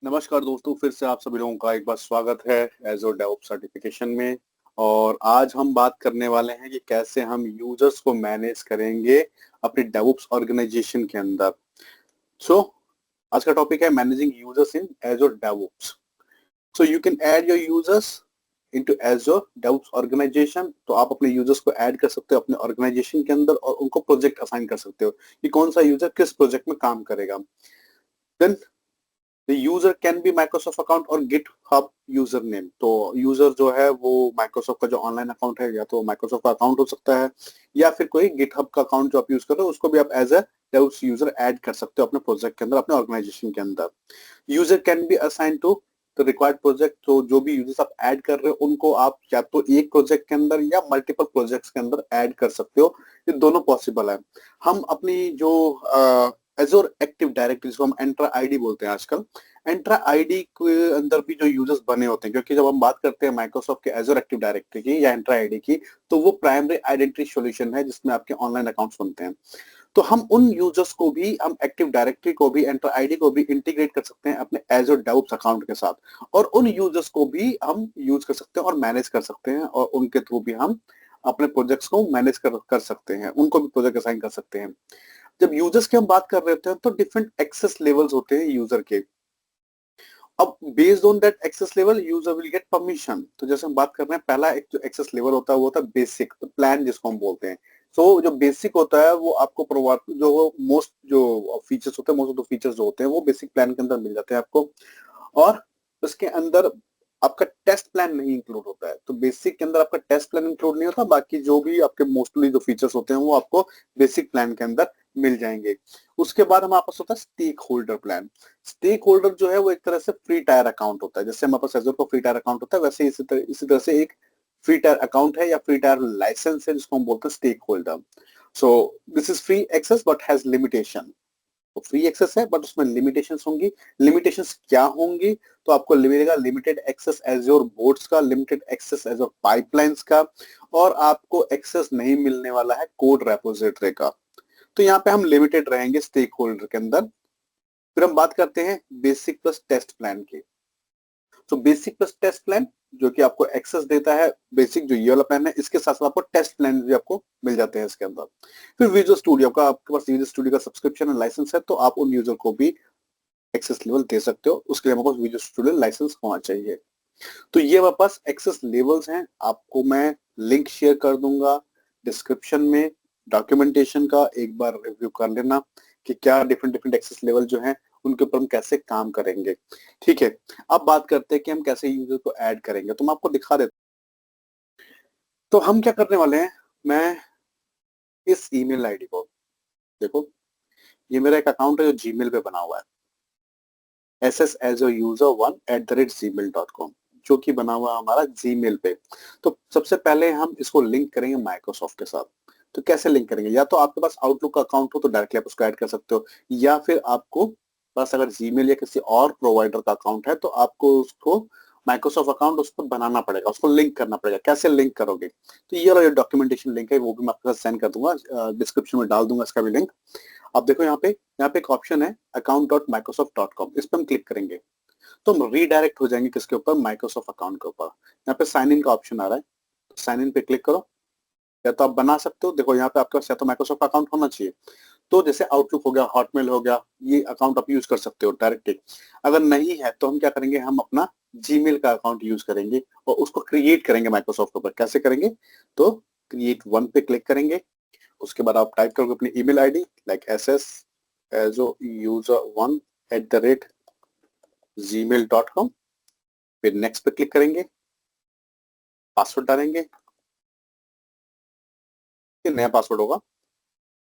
नमस्कार दोस्तों, फिर से आप सभी लोगों का एक बार स्वागत है एज़ोर डेवऑप्स सर्टिफिकेशन में। और आज हम बात करने वाले हैं कि कैसे हम यूजर्स को मैनेज करेंगे अपने डेवऑप्स ऑर्गेनाइजेशन के अंदर। सो आज का टॉपिक है managing users in Azure DevOps. So you can add your users into Azure DevOps organisation. तो आप अपने यूजर्स को ऐड कर सकते हो अपने ऑर्गेनाइजेशन के अंदर और उनको प्रोजेक्ट असाइन कर सकते हो कि कौन सा यूजर किस प्रोजेक्ट में काम करेगा। Then The user can be Microsoft account और GitHub यूजर नेम। तो यूजर जो है वो Microsoft का जो ऑनलाइन अकाउंट है या तो Microsoft का अकाउंट हो सकता है या फिर कोई GitHub का अकाउंट जो आप यूज कर रहे हो उसको भी आप एज ए उस यूजर ऐड कर सकते हो अपने प्रोजेक्ट के अंदर, अपने ऑर्गेनाइजेशन के अंदर। User can be assign to the required project. तो जो भी यूजर्स आप ऐड कर रहे हो उनको आप या तो एक प्रोजेक्ट के अंदर या मल्टीपल प्रोजेक्ट्स के अंदर ऐड कर सकते हो। ये दोनों पॉसिबल है। हम अपनी जो एजोर एक्टिव डायरेक्टरी जिसको हम एंट्रा आईडी बोलते हैं आजकल, एंट्रा आईडी के अंदर भी जो यूजर्स बने होते हैं, क्योंकि जब हम बात करते हैं माइक्रोसॉफ्ट के एजोर एक्टिव डायरेक्टरी की या एंट्रा आईडी की, तो वो प्राइमरी आइडेंटिटी सॉल्यूशन है जिसमें आपके ऑनलाइन अकाउंट्स बनते हैं। तो हम उन यूजर्स को भी, हम एक्टिव डायरेक्टरी को भी, एंट्रा आईडी को भी इंटीग्रेट कर सकते हैं अपने एजोर डेवऑप्स अकाउंट के साथ, और उन यूजर्स को भी हम यूज कर सकते हैं और मैनेज कर सकते हैं, और उनके थ्रू भी हम अपने प्रोजेक्ट्स को मैनेज कर सकते हैं, उनको भी प्रोजेक्ट असाइन कर सकते हैं। जब यूजर्स की हम बात कर रहे होते हैं तो डिफरेंट एक्सेस लेवल्स होते हैं यूजर के। अब based on that access level user will get permission. तो जैसे हम बात कर रहे हैं, पहला एक जो एक्सेस लेवल होता है वो होता है बेसिक, तो प्लान जिसको हम बोलते हैं। सो जो बेसिक होता है वो आपको प्रोवाइड, जो मोस्ट जो फीचर्स होते हैं, मोस्ट ऑफ द फीचर्स जो होते हैं वो बेसिक प्लान के अंदर मिल जाते हैं आपको। और उसके अंदर आपका टेस्ट प्लान नहीं इंक्लूड होता है। तो बेसिक के अंदर आपका टेस्ट प्लान इंक्लूड नहीं होता, बाकी जो भी आपके मोस्टली जो फीचर्स होते हैं वो आपको बेसिक प्लान के अंदर मिल जाएंगे। उसके बाद हमारे पास होता है stakeholder plan. Stakeholder जो है वो एक तरह से फ्री टायर अकाउंट होता है। जैसे हमारे पास एज़ोर का फ्री टायर अकाउंट होता है, वैसे इसी तरह से एक फ्री टायर अकाउंट है या फ्री टायर लाइसेंस है जिसको हम बोलते हैं stakeholder. So this is free access but has limitation. तो फ्री एक्सेस है बट उसमें लिमिटेशंस होंगी। लिमिटेशंस क्या होंगी? तो आपको मिलेगा लिमिटेड एक्सेस एज़ोर बोर्ड्स का, लिमिटेड एक्सेस एज़ोर पाइपलाइंस का, और आपको एक्सेस नहीं मिलने वाला है कोड रेपोजिटरी का। तो यहाँ पे हम लिमिटेड रहेंगे स्टेक होल्डर के अंदर। फिर हम बात करते हैं बेसिक प्लस टेस्ट प्लान की। तो बेसिक प्लस टेस्ट प्लान जो कि आपको एक्सेस देता है, बेसिक जो ये वाला प्लान है, इसके साथ साथ आपको टेस्ट प्लान भी आपको मिल जाते हैं इसके अंदर। फिर विजुअल स्टूडियो का, आपके पास विजुअल स्टूडियो का सब्सक्रिप्शन है, लाइसेंस है, तो आप उन यूजर को भी एक्सेस लेवल दे सकते हो। उसके लिए हमारे पास विजुअल स्टूडियो लाइसेंस होना चाहिए। तो ये हमारे पास एक्सेस लेवल्स हैं। आपको मैं लिंक शेयर कर दूंगा डिस्क्रिप्शन में। डॉक्यूमेंटेशन का एक बार रिव्यू कर लेना कि क्या डिफरेंट डिफरेंट एक्सेस लेवल जो हैं उनके ऊपर हम कैसे काम करेंगे। ठीक है, अब बात करते हैं कि हम कैसे यूजर को ऐड करेंगे। तो मैं आपको दिखा देता हूं। तो हम क्या करने वाले हैं, मैं इस ईमेल आईडी को, देखो ये मेरा एक अकाउंट है जो जीमेल पे बना हुआ है, ss@user1@gmail.com, जो कि बना हुआ हमारा जीमेल पे। तो सबसे पहले हम इसको लिंक करेंगे माइक्रोसॉफ्ट के साथ। तो कैसे लिंक करेंगे? या तो आपके पास आउटलुक का अकाउंट हो तो डायरेक्टली आप उसको ऐड कर सकते हो, या फिर आपको बस अगर जीमेल या किसी और प्रोवाइडर का अकाउंट है तो आपको उसको माइक्रोसॉफ्ट अकाउंट उस पर बनाना पड़ेगा, उसको लिंक करना पड़ेगा। कैसे लिंक करोगे? तो ये वाला जो डॉक्यूमेंटेशन लिंक है वो भी मैं आपके साथ सेंड कर दूंगा, डिस्क्रिप्शन में डाल दूंगा इसका भी लिंक। आप देखो यहाँ पे एक ऑप्शन है account.microsoft.com, इस पर हम क्लिक करेंगे तो हम रीडायरेक्ट हो जाएंगे किसके ऊपर? माइक्रोसॉफ्ट अकाउंट के ऊपर। यहाँ पे साइन इन का ऑप्शन आ रहा है, तो साइन इन पे क्लिक करो। या तो आप बना सकते हो, देखो यहाँ पे आपके पास या तो माइक्रोसॉफ्ट अकाउंट होना चाहिए। तो जैसे आउटलुक हो गया, हॉटमेल हो गया, ये अकाउंट आप यूज कर सकते हो डायरेक्टली। अगर नहीं है तो हम क्या करेंगे, हम अपना जीमेल का अकाउंट यूज करेंगे और उसको क्रिएट करेंगे माइक्रोसॉफ्ट के ऊपर। कैसे करेंगे? तो क्रिएट वन पे क्लिक करेंगे। उसके बाद आप टाइप करोगे अपनी ईमेल आईडी, लाइक ss@user1@gmail.com। फिर नेक्स्ट पे क्लिक करेंगे, पासवर्ड डालेंगे, फिर नया पासवर्ड होगा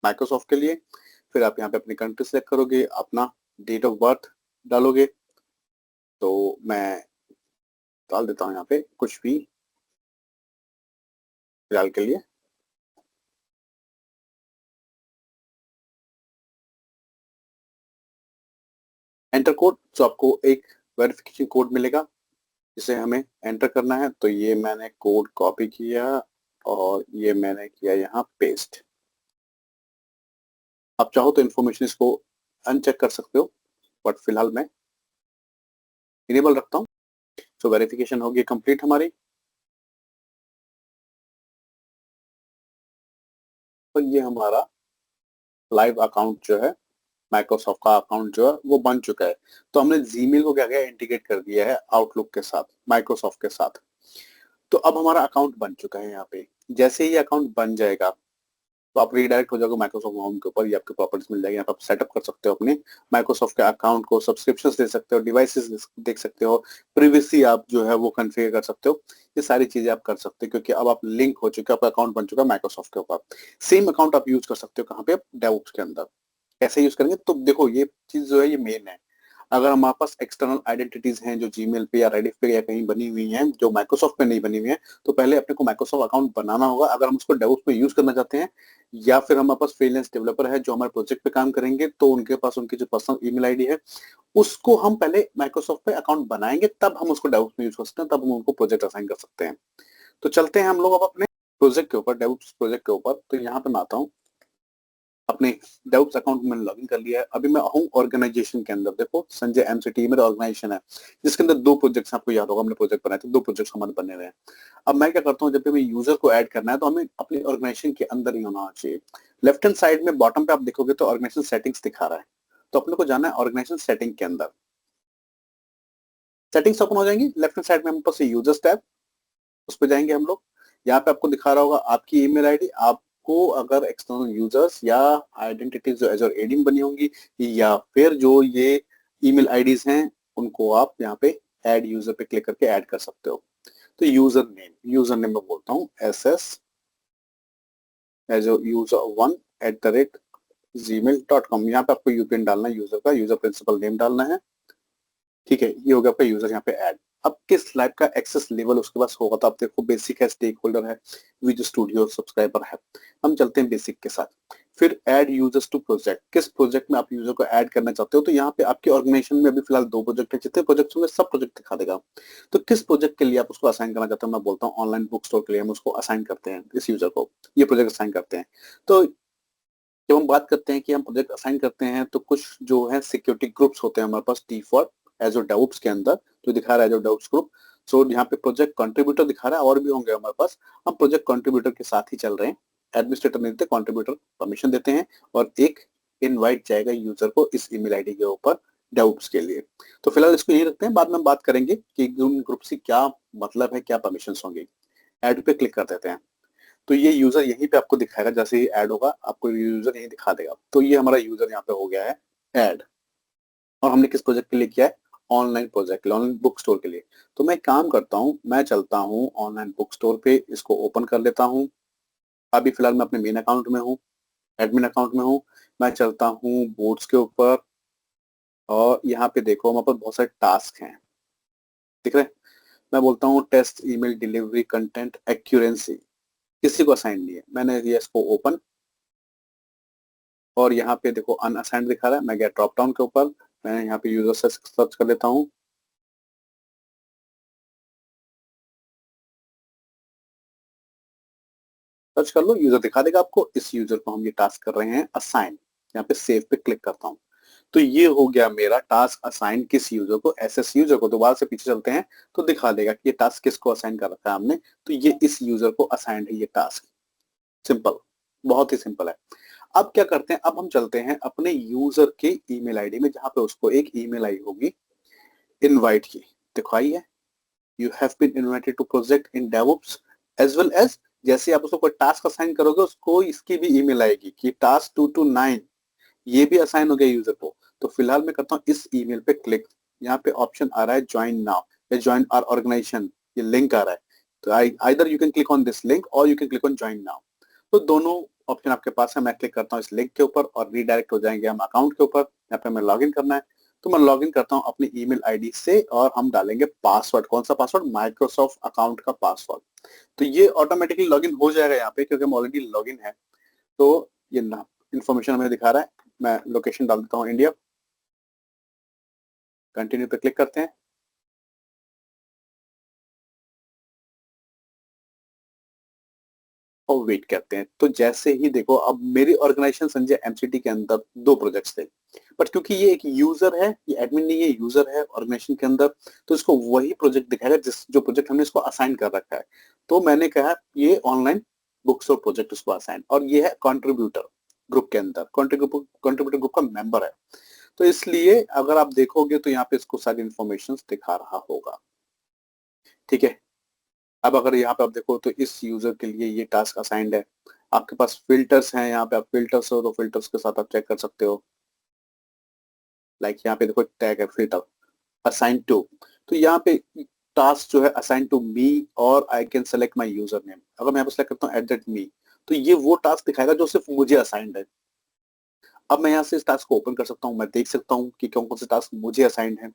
माइक्रोसॉफ्ट के लिए। फिर आप यहाँ पे अपनी कंट्री सेलेक्ट करोगे, अपना डेट ऑफ बर्थ डालोगे। तो मैं डाल देता हूँ यहाँ पे कुछ भी फिलहाल के लिए। एंटर कोड, जो आपको एक वेरिफिकेशन कोड मिलेगा जिसे हमें एंटर करना है। तो ये मैंने कोड कॉपी किया और ये मैंने किया यहाँ पेस्ट। आप चाहो तो इन्फॉर्मेशन इसको अनचेक कर सकते हो, बट फिलहाल मैं इनेबल रखता हूँ। तो वेरिफिकेशन होगी कंप्लीट हमारी, तो ये हमारा लाइव अकाउंट जो है, माइक्रोसॉफ्ट का अकाउंट जो है वो बन चुका है। तो हमने जीमेल को क्या किया, इंटीग्रेट कर दिया है आउटलुक के साथ, माइक्रोसॉफ्ट के साथ। तो अब हमारा अकाउंट बन चुका है यहाँ पे। जैसे ही अकाउंट बन जाएगा तो आप रीडायरेक्ट हो जाओगे माइक्रोसॉफ्ट होम के ऊपर, ये आपके प्रॉपर्टीज मिल जाएगी, यहाँ पे आप सेटअप कर सकते हो अपने माइक्रोसॉफ्ट के अकाउंट को, सब्सक्रिप्शन दे सकते हो, डिवाइसेस देख सकते हो, प्रीवियसली आप जो है वो कन्फिगर कर सकते हो। ये सारी चीजें आप कर सकते हो क्योंकि अब आप लिंक हो चुके हो, आपका अकाउंट बन चुका है माइक्रोसॉफ्ट के ऊपर। सेम अकाउंट आप यूज कर सकते हो कहाँ पे, डेवऑप्स के अंदर। कैसे यूज करेंगे तो देखो, ये चीज जो है ये मेन है। अगर हमारे पास एक्सटर्नल आइडेंटिटीज हैं जो जीमेल पे या रेडिफ पे या कहीं बनी हुई हैं, जो माइक्रोसॉफ्ट पे नहीं बनी हुई हैं, तो पहले अपने को माइक्रोसॉफ्ट अकाउंट बनाना होगा अगर हम उसको डेवऑप्स में यूज करना चाहते हैं। या फिर हमारे पास फ्रीलांस डेवलपर है जो हमारे प्रोजेक्ट पे काम करेंगे, तो उनके पास उनकी जो पर्सनल ईमेल आईडी है, उसको हम पहले माइक्रोसॉफ्ट पे अकाउंट बनाएंगे, तब हम उसको डेवऑप्स में यूज कर सकते हैं, तब हम उनको प्रोजेक्ट असाइन कर सकते हैं। तो चलते हैं हम लोग अब अपने प्रोजेक्ट के ऊपर, डेवऑप्स प्रोजेक्ट के ऊपर। तो यहाँ पे मैं आता हूँ अपने डेवऑप्स अकाउंट में, लॉगिन कर लिया है। अभी मैं हूँ ऑर्गेनाइजेशन के अंदर। देखो संजय एमसीटी मेरा ऑर्गेनाइजेशन है, जिसके अंदर दो प्रोजेक्ट्स, आपको याद होगा हमने प्रोजेक्ट बनाए थे, दो प्रोजेक्ट्स हमारे बने हुए हैं। अब मैं क्या करता हूँ, जब भी हमें यूजर को ऐड करना है तो हमें अपने ऑर्गेनाइजेशन के अंदर ही होना चाहिए। लेफ्ट हैंड साइड में बॉटम पे आप देखोगे तो ऑर्गेनाइजेशन सेटिंग्स दिखा रहा है। तो अपने को जाना है ऑर्गेनाइजेशन सेटिंग के अंदर। सेटिंग्स ओपन हो जाएंगी, लेफ्ट हैंड साइड में हमारे पास यूजर्स टैब, उस पर जाएंगे हम लोग। यहाँ पे आपको दिखा रहा होगा आपकी ईमेल आईडी। आपको अगर एक्सटर्नल यूजर्स या आइडेंटिटीज जो एजर एडिंग बनी होंगी, या फिर जो ये ईमेल आईडीज हैं, उनको आप यहाँ पे ऐड यूजर पे क्लिक करके ऐड कर सकते हो। तो यूजर नेम में बोलता हूँ SS एज user1@gmail.com। यहाँ पे आपको यूपीएन डालना है, यूजर का यूजर प्रिंसिपल नेम डालना है। ठीक है, ये हो गया आपका यूजर यहाँ पे ऐड। अब किस लाइव का एक्सेस लेवल उसके पास होगा, तो आप देखो बेसिक है, स्टेक होल्डर है, विजुअल स्टूडियो, सब्सक्राइबर है। हम चलते हैं बेसिक के साथ। फिर ऐड यूजर्स टू प्रोजेक्ट, किस प्रोजेक्ट में आप यूजर को ऐड करना चाहते हो। तो यहाँ पे आपके ऑर्गेनाइजेशन में अभी फिलहाल दो प्रोजेक्ट है, जितने प्रोजेक्ट होंगे सब प्रोजेक्ट दिखा देगा। तो किस प्रोजेक्ट के लिए आप उसको असाइन करना चाहते हो, मैं बोलता हूँ ऑनलाइन बुक स्टोर के लिए हम उसको असाइन करते हैं, इस यूजर को ये प्रोजेक्ट असाइन करते हैं। तो जब हम बात करते हैं कि हम प्रोजेक्ट असाइन करते हैं, तो कुछ जो है सिक्योरिटी ग्रुप्स होते हैं हमारे पास डिफॉल्ट एज डेवऑप्स के अंदर, जो दिखा रहा है जो डेवऑप्स ग्रुप। सो यहाँ पे प्रोजेक्ट कंट्रीब्यूटर दिखा रहा है, और भी होंगे हमारे पास। हम प्रोजेक्ट कंट्रीब्यूटर के साथ ही चल रहे हैं। एडमिनिस्ट्रेटर नहीं देते, कंट्रीब्यूटर परमिशन देते हैं, और एक इनवाइट जाएगा यूजर को इस ईमेल आईडी के ऊपर डेवऑप्स के लिए। तो फिलहाल इसको यही रखते हैं, बाद में हम बात करेंगे कि उन ग्रुप से क्या मतलब है, क्या परमिशन होंगे। ऐड पे क्लिक कर देते हैं। तो ये यूजर यहीं पे आपको दिखाएगा, जैसे ही ऐड होगा आपको यूजर यहीं दिखा देगा। तो ये हमारा यूजर यहाँ पे हो गया है ऐड। और हमने किस प्रोजेक्ट के लिए किया है, ऑनलाइन प्रोजेक्ट के लिए, ऑनलाइन बुक स्टोर के लिए। तो मैं काम करता हूँ, मैं चलता हूँ ऑनलाइन बुक स्टोर पे, इसको ओपन कर लेता हूँ। अभी फिलहाल मैं अपने मेन अकाउंट में हूँ, एडमिन अकाउंट में हूँ। मैं चलता हूँ बोर्ड्स के ऊपर, और यहाँ पे देखो हमारे पास बहुत सारे टास्क हैं, दिख रहे हैं। मैं बोलता हूँ test email delivery content accuracy, किसी को असाइन नहीं है, मैंने ये इसको ओपन। और यहाँ पे देखो अनअसाइंड दिखा रहा है, मैं गया ड्रॉप डाउन के ऊपर, मैं यहाँ पे यूजर से सर्च कर लेता हूँ। सर्च कर लो, यूजर दिखा देगा आपको, इस यूजर को हम ये टास्क कर रहे हैं असाइन। यहाँ पे सेव पे क्लिक करता हूँ। तो ये हो गया मेरा टास्क असाइन किस यूजर को, एसएस यूजर को। दोबारा से पीछे चलते हैं तो दिखा देगा कि ये टास्क किसको असाइन कर रखा है हमने। तो ये इस यूजर को असाइंड है ये टास्क। सिंपल, बहुत ही सिंपल है। अब क्या करते हैं, अब हम चलते हैं अपने यूजर के ईमेल आईडी में, जहां पे उसको एक ईमेल आई होगी इनवाइट की, दिखाई है, you have been invited to project in DevOps as well as. जैसे आप उसको कोई टास्क असाइन करोगे, उसको इसकी भी ईमेल आएगी कि टास्क 2 to 9, ये भी असाइन हो गया यूजर को। तो फिलहाल मैं करता हूँ इस ईमेल पे क्लिक। यहाँ पे ऑप्शन आ रहा है ज्वाइन नाउ या ज्वाइन आवर ऑर्गेनाइजेशन, ये लिंक आ रहा है। तो either you can click on this link और you can click on join now. तो दोनों ऑप्शन आपके पास है। मैं क्लिक करता हूँ इस लिंक के ऊपर और रीडायरेक्ट हो जाएंगे हम अकाउंट के ऊपर। यहाँ पे हमें लॉग इन करना है, तो मैं लॉग इन करता हूँ अपनी ईमेल आईडी से, और हम डालेंगे पासवर्ड। कौन सा पासवर्ड, माइक्रोसॉफ्ट अकाउंट का पासवर्ड। तो ये ऑटोमेटिकली लॉगिन हो जाएगा यहाँ पे, क्योंकि हम ऑलरेडी लॉगिन है। तो ये इन्फॉर्मेशन हमें दिखा रहा है। मैं लोकेशन डाल देता हूँ इंडिया, कंटिन्यू पे क्लिक करते हैं और वेट करते हैं। तो जैसे ही देखो, अब मेरी ऑर्गेनाइजेशन संजय एमसीटी के अंदर दो प्रोजेक्ट्स थे, बट क्योंकि ये एक यूजर है, ये एडमिन नहीं है, यूजर है ऑर्गेनाइजेशन के अंदर, तो इसको वही प्रोजेक्ट दिखाएगा जिस जो प्रोजेक्ट हमने इसको असाइन कर रखा है। तो मैंने कहा ये ऑनलाइन बुक्स और प्रोजेक्ट इसको असाइन, और ये है कंट्रीब्यूटर ग्रुप के अंदर, कंट्रीब्यूटर ग्रुप का मेंबर है। तो इसलिए अगर आप देखोगे तो यहाँ पे इसको सारी इंफॉर्मेशन दिखा रहा होगा। ठीक है, अब अगर यहाँ पे आप देखो तो इस यूजर के लिए ये टास्क असाइंड है। आपके पास फिल्टर्स हैं, यहाँ पे आप फिल्टर्स हो तो फिल्टर्स के साथ आप चेक कर सकते हो। लाइक यहाँ पे देखो टैग है फिल्टर असाइन टू, तो यहाँ पे टास्क जो है असाइन टू मी, और I can select my user name. अगर मैं यहाँ पे सेलेक्ट करता हूँ @me, तो ये वो टास्क दिखाएगा जो सिर्फ मुझे असाइंड है। अब मैं यहाँ से इस टास्क को ओपन कर सकता हूँ, मैं देख सकता हूँ कि कौन कौन से टास्क मुझे असाइंड है।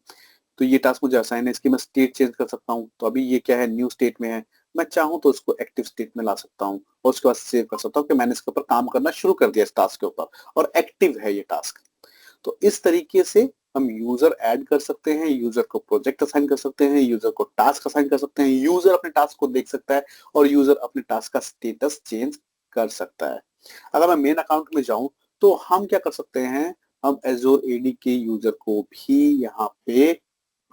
तो ये टास्क मुझे असाइन है, इसकी मैं स्टेट चेंज कर सकता हूँ। तो अभी ये क्या है, न्यू स्टेट में है। मैं चाहूँ तो इसको एक्टिव स्टेट में ला सकता हूँ, और उसके बाद सेव कर सकता हूँ कि मैंने इसके ऊपर काम करना शुरू कर दिया इस टास्क के ऊपर, और एक्टिव है ये टास्क। तो इस तरीके से हम यूजर ऐड कर सकते हैं, यूजर को प्रोजेक्ट असाइन कर सकते हैं, यूजर को टास्क असाइन कर सकते हैं, यूजर अपने टास्क को देख सकता है, और यूजर अपने टास्क का स्टेटस चेंज कर सकता है। अगर मैं मेन अकाउंट में जाऊं तो हम क्या कर सकते हैं, हम एजोर एडी के यूजर को भी यहाँ पे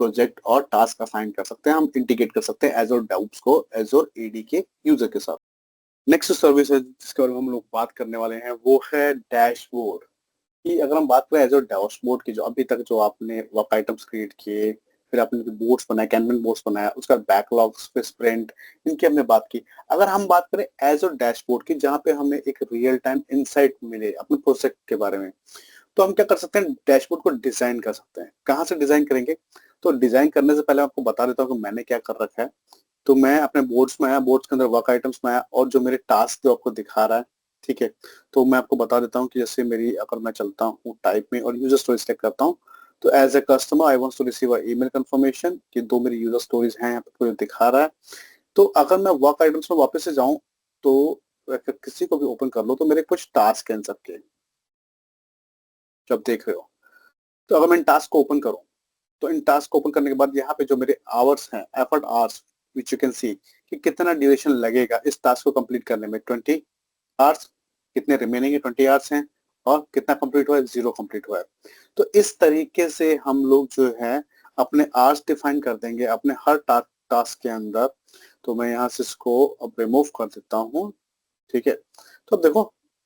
प्रोजेक्ट और टास्क असाइन कर सकते हैं, हम इंटीग्रेट कर सकते हैं एजोर डेवऑप्स को एजोर एडी के यूजर के साथ। नेक्स्ट सर्विस है जिसके बारे में हम लोग बात करने वाले हैं वो है डैशबोर्ड। कि अगर हम बात करें एज डैशबोर्ड की, जो अभी तक जो आपने वर्क आइटम्स क्रिएट किए, फिर आपने बोर्ड्स बनाए, कैनवन बोर्ड्स बनाया, उसका बैकलॉग्स फिर स्प्रिंट, इनकी हमने बात की। अगर हम बात करें एज डैशबोर्ड की, जहाँ पे हमें एक रियल टाइम इंसाइट मिले अपने प्रोजेक्ट के बारे में, तो हम क्या कर सकते हैं, डैशबोर्ड को डिजाइन कर सकते हैं। कहाँ से डिजाइन करेंगे, तो डिजाइन करने से पहले आपको बता देता हूँ कि मैंने क्या कर रखा है। तो मैं अपने बोर्ड्स में आया, बोर्ड्स के अंदर वर्क आइटम्स में आया, और जो मेरे टास्क जो आपको दिखा रहा है, ठीक है, तो मैं आपको बता देता हूँ कि जैसे मेरी, अगर मैं चलता हूँ टाइप में और यूजर स्टोरी सेलेक्ट करता हूँ, तो as a customer I want to receive a email confirmation कि 2 मेरी यूजर स्टोरीज हैं, यहाँ पे मुझे दिखा रहा है। तो अगर मैं वर्क आइटम्स में वापस से जाऊँ, तो अगर किसी को भी ओपन कर लो, तो मेरे कुछ टास्क हैं इन सबके, जब देख रहे हो। तो अगर मैं इन टास्क को ओपन करूँ, तो इन टास्क को ओपन करने के बाद यहाँ पे जो मेरे आवर्स हैं, effort hours, which you can see कि कितना ड्यूरेशन लगेगा इस टास्क को कंप्लीट करने में, 20 आवर्स, कितने रिमेनिंग है, 20 आवर्स हैं, और कितना कंप्लीट हुआ है, 0 कंप्लीट हुआ है। तो इस तरीके से हम लोग जो है अपने आवर्स डिफाइन कर देंगे अपने हर टास्क के अंदर। तो मैं यहाँ से इसको अब रिमूव कर देता हूँ। ठीक है, तो अब देखो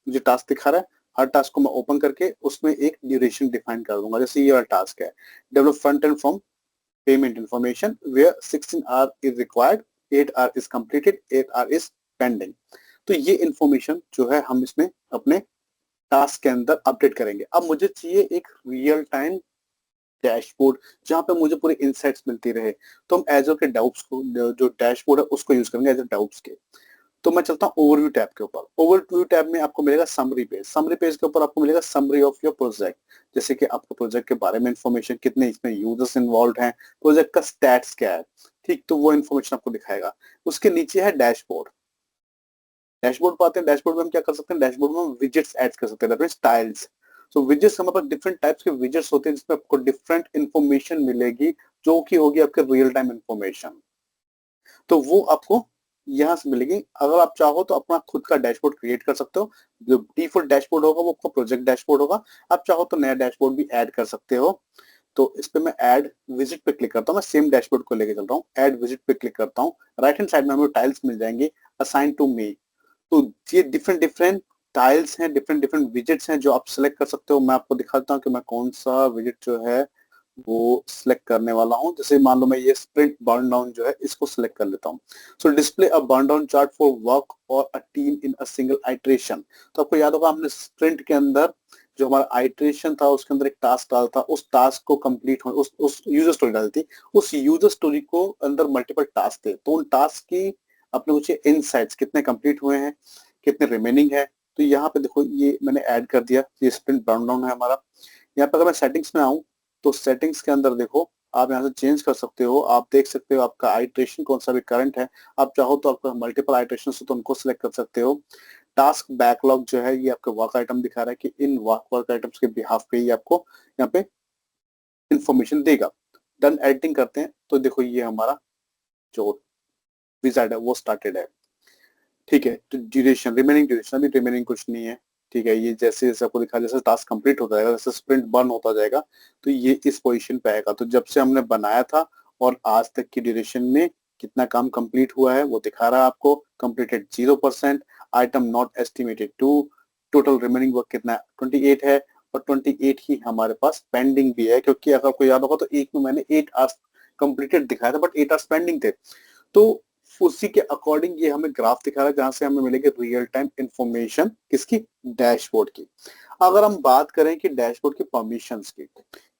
मुझे टास्क दिखा रहा है, हर टास्क को मैं ओपन करके उसमें एक ड्यूरेशन डिफाइन कर दूंगा। जैसे ये वाला टास्क है, develop front end form payment information where 16 hour is required, 8 hour is completed, 8 hour is pending। तो ये इंफॉर्मेशन जो है हम इसमें अपने टास्क के अंदर अपडेट करेंगे। अब मुझे चाहिए एक रियल टाइम डैशबोर्ड जहां पे मुझे पूरी इंसाइट्स मिलती रहे, तो हम एजर के डेवऑप्स को, जो डैशबोर्ड है उसको यूज करेंगे एजर डेवऑप्स के। तो मैं चलता हूँ ओवरव्यू टैब के ऊपर। ओवरव्यू टैब में आपको मिलेगा समरी पेज, समरी पेज के ऊपर आपको मिलेगा समरी ऑफ योर प्रोजेक्ट, जैसे कि आपके प्रोजेक्ट के बारे में इंफॉर्मेशन, कितने इसमें यूजर्स इन्वॉल्व हैं, प्रोजेक्ट का स्टैट्स क्या है, ठीक, तो वो इन्फॉर्मेशन आपको दिखाएगा। उसके नीचे है डैशबोर्ड। डैशबोर्ड पर आते हैं, डैशबोर्ड में हम क्या कर सकते हैं, डैशबोर्ड में हम विजेट्स ऐड कर सकते हैं, स्टाइल्स। सो विजेट्स, हमारे पास डिफरेंट टाइप्स के विजेट्स होते हैं जिसमें आपको डिफरेंट इन्फॉर्मेशन मिलेगी, जो कि होगी आपके रियल टाइम इन्फॉर्मेशन। तो वो आपको यहाँ से मिलेगी। अगर आप चाहो तो अपना खुद का डैशबोर्ड क्रिएट कर सकते हो। जो डिफॉल्ट डैशबोर्ड होगा वो आपका प्रोजेक्ट डैशबोर्ड होगा। आप चाहो तो नया डैशबोर्ड भी ऐड कर सकते हो। तो इस पे मैं ऐड विजिट पे क्लिक करता हूँ, मैं सेम डैशबोर्ड को लेके चल रहा हूँ, ऐड विजिट पे क्लिक करता हूँ। राइट हैंड साइड में हमें टाइल्स मिल जाएंगे, असाइन टू मी। तो ये डिफरेंट डिफरेंट टाइल्स हैं, डिफरेंट डिफरेंट विजिट्स हैं जो आप सिलेक्ट कर सकते हो। मैं आपको दिखाता हूँ कि मैं कौन सा विजिट जो है वो सिलेक्ट करने वाला हूं। जैसे मान लो मैं ये स्प्रिंट बर्न डाउन जो है इसको सिलेक्ट कर लेता हूं। So display a burn down chart for work और a team in a single iteration. तो आपको याद होगा हमने स्प्रिंट के अंदर जो हमारा आइट्रेशन था उसके अंदर एक टास्क डाला था, उस टास्क को कंप्लीट हो, उस यूजर स्टोरी डाली थी, उस यूजर स्टोरी को अंदर मल्टीपल टास्क थे, तो उन टास्क की अपने कुछ इनसाइट्स, कितने कंप्लीट हुए हैं, कितने रिमेनिंग है। तो यहाँ पे देखो ये मैंने ऐड कर दिया, ये स्प्रिंट बर्न डाउन है हमारा। यहाँ पे अगर मैं सेटिंग्स में आऊं, तो सेटिंग्स के अंदर देखो आप यहाँ से चेंज कर सकते हो। आप देख सकते हो आपका आइट्रेशन कौन सा भी करंट है। आप चाहो तो आपका मल्टीपल आइट्रेशन हो तो उनको सिलेक्ट कर सकते हो। टास्क बैकलॉग जो है ये आपका वर्क आइटम दिखा रहा है कि इन वर्क आइटम्स के बिहाफ पे ही आपको यहाँ पे इंफॉर्मेशन देगा। डन एडिटिंग करते हैं तो देखो ये हमारा जो विजार्ड है वो स्टार्टेड है। ठीक है, तो ड्यूरेशन, रिमेनिंग ड्यूरेशन, अभी रिमेनिंग कुछ नहीं है। ठीक है, ये जैसे जैसे आपको दिखा, जैसे टास्क कंप्लीट होता जाएगा, जैसे स्प्रिंट बर्न होता जाएगा, तो ये इस पोजीशन पे आएगा। तो जब से हमने बनाया था और आज तक की ड्यूरेशन में कितना काम कंप्लीट हुआ है वो दिखा रहा है आपको। Completed 0%, item not estimated 2, total remaining work कितना है 28 है, और 28 ही हमारे पास पेंडिंग भी है, क्योंकि अगर आपको याद होगा तो एक में मैंने 8 आवर्स कंप्लीटेड दिखाया था, बट 8 आवर्स पेंडिंग थे। तो उसी के अकॉर्डिंग ये हमें ग्राफ दिखा रहा है, जहां से हमें मिलेगी रियल टाइम इंफॉर्मेशन किसकी, डैशबोर्ड की। अगर हम बात करें कि डैशबोर्ड की परमिशंस की,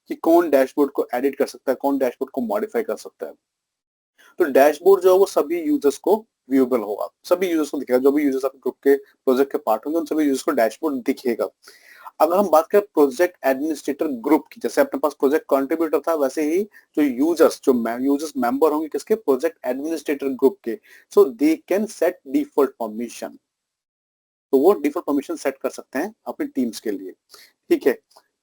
कि कौन डैशबोर्ड को एडिट कर सकता है, कौन डैशबोर्ड को मॉडिफाई कर सकता है, तो डैशबोर्ड जो है वो सभी यूजर्स को व्यूएबल होगा, सभी यूजर्स को दिखेगा। जो भी यूजर्स आपके ग्रुप के प्रोजेक्ट के पार्ट होंगे उन सभी यूजर्स को डैशबोर्ड दिखेगा। अगर हम बात करें प्रोजेक्ट एडमिनिस्ट्रेटर ग्रुप की, जैसे अपने पास प्रोजेक्ट कंट्रीब्यूटर था, वैसे ही जो यूजर्स मेंबर होंगे किसके, प्रोजेक्ट एडमिनिस्ट्रेटर ग्रुप के, so they can set default permission. तो वो डिफॉल्ट परमिशन सेट कर सकते हैं अपनी टीम्स के लिए, ठीक है।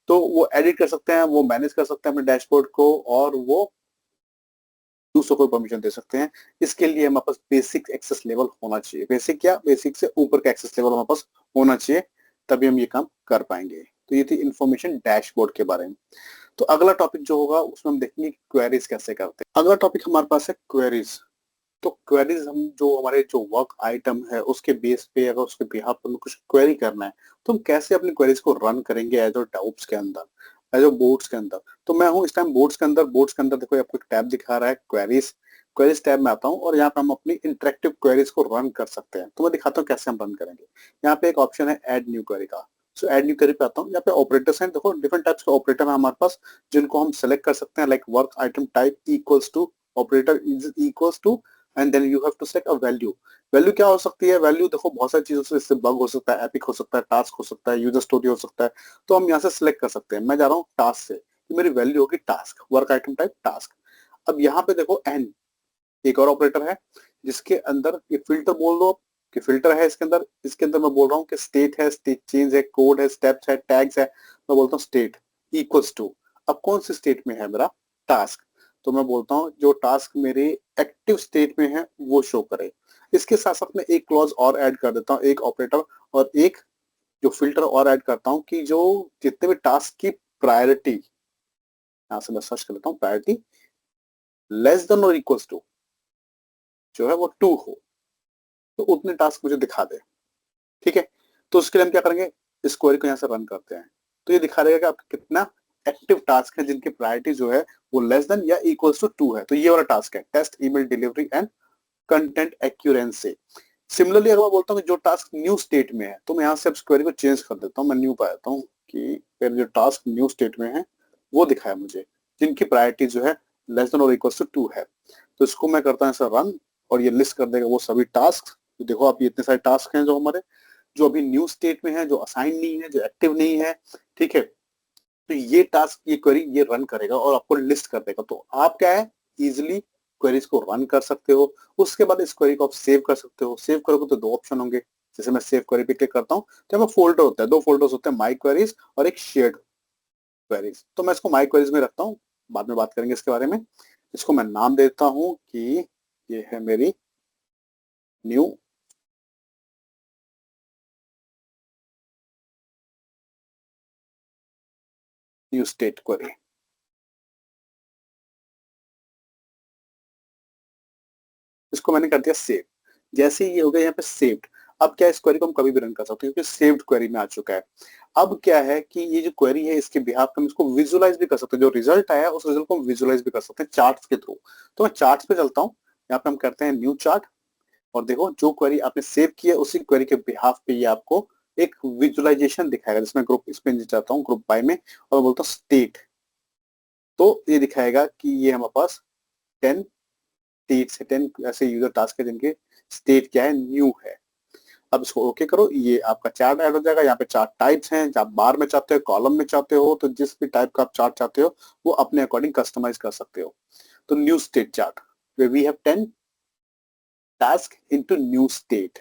तो वो एडिट कर सकते हैं, वो मैनेज कर सकते हैं अपने डैशबोर्ड को, और वो दूसरों को परमिशन दे सकते हैं। इसके लिए हमारे पास बेसिक एक्सेस लेवल होना चाहिए। बेसिक क्या, बेसिक से ऊपर का एक्सेस लेवल हमारे पास होना चाहिए, तभी हम ये काम कर पाएंगे। तो ये थी इंफॉर्मेशन डैशबोर्ड के बारे में। तो अगला टॉपिक जो होगा उसमें हम देखेंगे क्वेरीज कैसे करते हैं। अगला टॉपिक हमारे पास है क्वेरीज। तो क्वेरीज हम जो हमारे जो वर्क आइटम है उसके बेस पे, अगर उसके बिहाफ पर कुछ क्वेरी करना है, तो हम कैसे अपनी क्वेरीज को रन करेंगे एज डाउट्स के अंदर, एज बोर्ड्स के अंदर। तो मैं हूँ इस टाइम बोर्ड्स के अंदर। बोर्ड्स के अंदर देखो आपको एक टैब दिखा रहा है क्वेरीज। क्वेरीज टैब में आता हूँ और यहाँ पे हम अपनी इंटरेक्टिव क्वेरीज को रन कर सकते हैं। तो मैं दिखाता हूँ कैसे हम रन करेंगे। यहाँ पे एक ऑप्शन है ऐड न्यू क्वेरी का। सो ऐड न्यू क्वेरी पे आता हूँ। यहाँ पे ऑपरेटर्स हैं, देखो डिफरेंट टाइप्स के ऑपरेटर है हमारे पास, जिनको हम सेलेक्ट कर सकते हैं। Like work item type equals to, operator is equals to, and then you have to set a value. Value क्या हो सकती है, वैल्यू देखो बहुत सारी चीजों से, इससे बग हो सकता है, एपिक हो सकता है, टास्क हो सकता है, यूजर स्टोरी हो सकता है। तो हम यहाँ से सिलेक्ट कर सकते हैं। मैं जा रहा हूँ टास्क से, कि मेरी वैल्यू होगी task, work item type task. अब यहाँ पे देखो एन, एक और ऑपरेटर है जिसके अंदर ये फिल्टर बोल दो कि फिल्टर है इसके अंदर। इसके अंदर मैं बोल रहा हूँ कि स्टेट है, स्टेट चेंज है, कोड है, स्टेप्स है, टैग्स है। मैं बोलता हूँ स्टेट इक्वल्स टू, अब कौन सी स्टेट में है मेरा टास्क, तो मैं बोलता हूँ जो टास्क मेरे एक्टिव स्टेट में है वो शो करे। इसके साथ साथ मैं एक क्लॉज और ऐड कर देता हूँ, एक ऑपरेटर और एक जो फिल्टर और ऐड करता हूँ, कि जो जितने भी टास्क की प्रायोरिटी, यहाँ से मैं सर्च कर लेता हूँ, प्रायोरिटी लेस देन और इक्वल्स टू जो है वो 2 हो, तो उतने टास्क मुझे दिखा दे, ठीक है। तो उसके लिए हम क्या करेंगे, इस क्वेरी को यहाँ से रन करते हैं। तो ये दिखा देगा कि आपका कितना एक्टिव टास्क है जिनकी प्रायोरिटी जो है वो लेस देन या इक्वल्स टू 2 है। तो ये वाला टास्क है test email delivery and content accuracy. Similarly अगर मैं बोलता हूँ कि जो टास्क न्यू स्टेट में है, तो मैं यहाँ से क्वेरी को चेंज कर देता हूँ। मैं न्यू पा देता हूँ कि मेरे जो टास्क न्यू स्टेट में है वो दिखाया मुझे, जिनकी प्रायोरिटी जो है लेस देन और इक्वल्स टू 2 है। तो इसको मैं करता हूँ ऐसा रन, और ये लिस्ट कर देगा वो सभी टास्क। तो देखो आप, ये इतने सारे टास्क हैं जो हमारे, जो अभी न्यू स्टेट में है, जो असाइन नहीं है, जो एक्टिव नहीं है, ठीक है। तो ये टास्क, ये क्वेरी ये रन करेगा और आपको लिस्ट कर देगा। तो आप क्या है, इजिली क्वेरीज को रन कर सकते हो। उसके बाद इस क्वेरी को आप सेव कर सकते हो। सेव करोगे तो दो ऑप्शन होंगे। जैसे मैं सेव क्वेरी पे क्लिक करता हूँ तो हमें फोल्डर होता है, दो फोल्डर्स होते हैं, माई क्वेरीज और एक शेयर्ड क्वेरीज। तो मैं इसको माई क्वेरीज में रखता हूँ, बाद में बात करेंगे इसके बारे में। इसको मैं नाम देता हूँ कि ये है मेरी न्यू न्यू स्टेट क्वेरी। इसको मैंने कर दिया सेव। जैसे ही ये हो गया यहाँ पे सेव्ड, अब क्या इस क्वेरी को हम कभी भी रन कर सकते हैं क्योंकि सेव्ड क्वेरी में आ चुका है। अब क्या है कि ये जो क्वेरी है इसके बिहाफ पे हम इसको विजुअलाइज भी कर सकते हैं। जो रिजल्ट आया उस रिजल्ट को हम विजुअलाइज भी कर सकते हैं चार्ट्स के थ्रू। तो मैं चार्ट्स पे चलता हूँ। यहाँ पे हम करते हैं न्यू चार्ट, और देखो जो क्वेरी आपने सेव की है उसी क्वेरी के बिहाफ पे ये आपको एक विजुअलाइजेशन दिखाएगा, जिसमें ग्रुप इस पे जाता हूँ, ग्रुप बाय में, और बोलता हूँ स्टेट। तो ये दिखाएगा कि ये हमारे पास 10 स्टेट से 10 ऐसे यूजर टास्क है जिनके स्टेट क्या है, न्यू है। अब इसको ओके करो, ये आपका चार्ट ऐड हो जाएगा। यहाँ पे चार्ट टाइप्स हैं, आप बार में चाहते हो, कॉलम में चाहते हो, तो जिस भी टाइप का आप चार्ट चाहते हो वो अपने अकॉर्डिंग कस्टमाइज कर सकते हो। तो new state chart, we have 10 task into new state.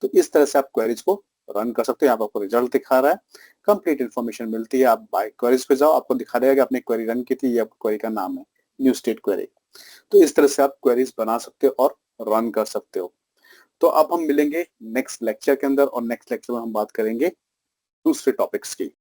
तो इस तरह से आप क्वेरीज को रन कर सकते हो। यहाँ पर आपको रिजल्ट दिखा रहा है, कंप्लीट इन्फॉर्मेशन मिलती है। आप बाय क्वेरीज पे जाओ, आपको दिखा देगा कि आपने क्वेरी रन की थी, ये आपकी क्वेरी का नाम है न्यू स्टेट क्वेरी। तो इस तरह से आप क्वेरीज बना सकते हो और रन कर सकते हो। तो अब हम मिलेंगे नेक्स्ट लेक्चर के अंदर, और नेक्स्ट लेक्चर में हम बात करेंगे दूसरे टॉपिक्स की।